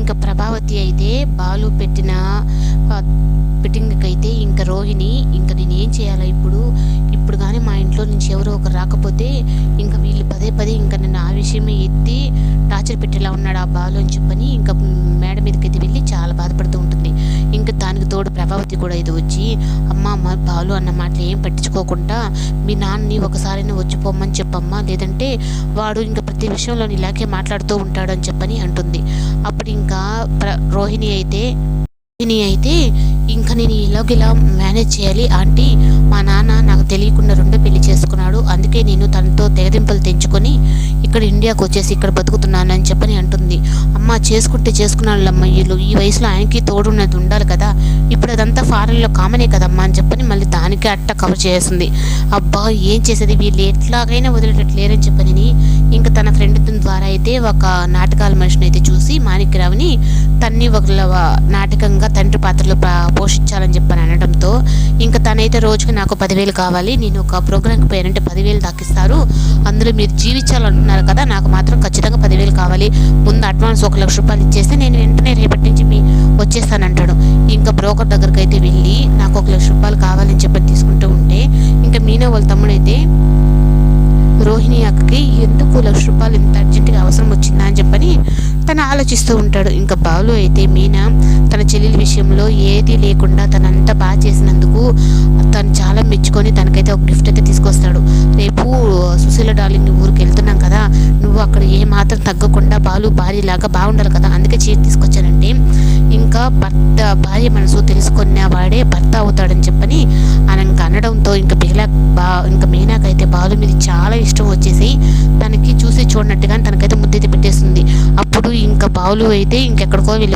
ఇంకా ప్రభావతి అయితే బాలు పెట్టిన ఫిట్టింగ్కి అయితే ఇంకా రోహిణి ఇంకా నేను ఏం చేయాలా ఇప్పుడు కానీ మా ఇంట్లో నుంచి ఎవరో ఒకరు రాకపోతే ఇంకా వీళ్ళు పదే పదే ఇంకా నన్ను ఆ విషయమే ఎత్తి టార్చర్ పెట్టేలా ఉన్నాడు ఆ బాలు అని చెప్పని ఇంకా మేడ మీదకి అయితే వెళ్ళి చాలా బాధపడుతూ ఉంటుంది. ఇంకా దానికి తోడు ప్రభావతి కూడా ఇది వచ్చి అమ్మ బాలు అన్న మాటలు ఏం పట్టించుకోకుండా మీ నాన్నని ఒకసారైనా వచ్చిపోమ్మని చెప్పమ్మా, లేదంటే వాడు ఇంకా ప్రతి విషయంలో ఇలాగే మాట్లాడుతూ ఉంటాడు అని చెప్పని అంటుంది. అప్పుడు ఇంకా రోహిణి అయితే ఇంకా నేను ఇలా మేనేజ్ చేయాలి ఆంటీ, మా నాన్న నాకు తెలియకుండా రెండో పెళ్లి చేసుకున్నాడు, అందుకే నేను తనతో తెగదింపులు తెంచుకొని ఇక్కడ ఇండియాకి వచ్చేసి ఇక్కడ బతుకుతున్నాను అని చెప్పని అంటుంది. అమ్మ చేసుకున్నాడు అమ్మ, ఈ వయసులో ఆయనకి తోడున్నది ఉండాలి కదా, ఇప్పుడు అదంతా ఫారెన్లో కామనే కదమ్మా అని చెప్పని మళ్ళీ దానికే అట్ట కవర్ చేస్తుంది. అబ్బా ఏం చేసేది, వీళ్ళు ఎట్లాగైనా వదిలేటట్టు లేరని చెప్పని ఇంకా తన ఫ్రెండ్ ద్వారా అయితే ఒక నాటకాల మనిషిని అయితే చూసి మాణిక్యరావుని తన్ని ఒక నాటకంగా తండ్రి పాత్రలో పోషించాలని చెప్పని అనడంతో ఇంకా తనైతే రోజుకి నాకు 10,000 కావాలి, నేను ఒక ప్రోగ్రామ్కి పోయానంటే 10,000 దాకిస్తారు, అందులో మీరు జీవించాలంటున్నారు కదా, నాకు మాత్రం ఖచ్చితంగా 10,000 కావాలి, ముందు అడ్వాన్స్ 1,00,000 రూపాయలు ఇచ్చేస్తే నేను వెంటనే రేపటి నుంచి వచ్చేస్తానంటాడు. ఇంకా బ్రోకర్ దగ్గరికి అయితే వెళ్ళి నాకు 1,00,000 రూపాయలు కావాలని చెప్పని తీసుకుంటూ ఉంటే ఇంకా మీనా వాళ్ళ తమ్ముడైతే రోహిణి అక్కకి ఎందుకు 1,00,000 రూపాయలు ఇంత అర్జెంటుగా అవసరం వచ్చిందా అని చెప్పని తను ఆలోచిస్తూ ఉంటాడు. ఇంకా బాలు అయితే మీనా తన చెల్లెల విషయంలో ఏది లేకుండా తనంతా బాగా చేసినందుకు తను చాలా మెచ్చుకొని తనకైతే ఒక గిఫ్ట్ అయితే తీసుకొస్తాడు. రేపు సుశీల డార్లింగ్ ఊరికి వెళ్తున్నాం కదా, నువ్వు అక్కడ ఏ మాత్రం తగ్గకుండా బాలు భార్యలాగా బాగుండాలి కదా, అందుకే చీర తీసుకొచ్చానంటే ఇంకా భార్య మనసు తెలుసుకున్న వాడే భర్త అవుతాడని చెప్పని ఇంకా అనడంతో ఇంకా మీనాకైతే బాలు మీద చాలా ఇష్టం వచ్చేసి తనకి చూసి చూడనట్టుగా తనకైతే ముద్దైతే పెట్టేస్తుంది. అప్పుడు ఇంకా బాలు అయితే ఇంకెక్కడికో వెళ్ళి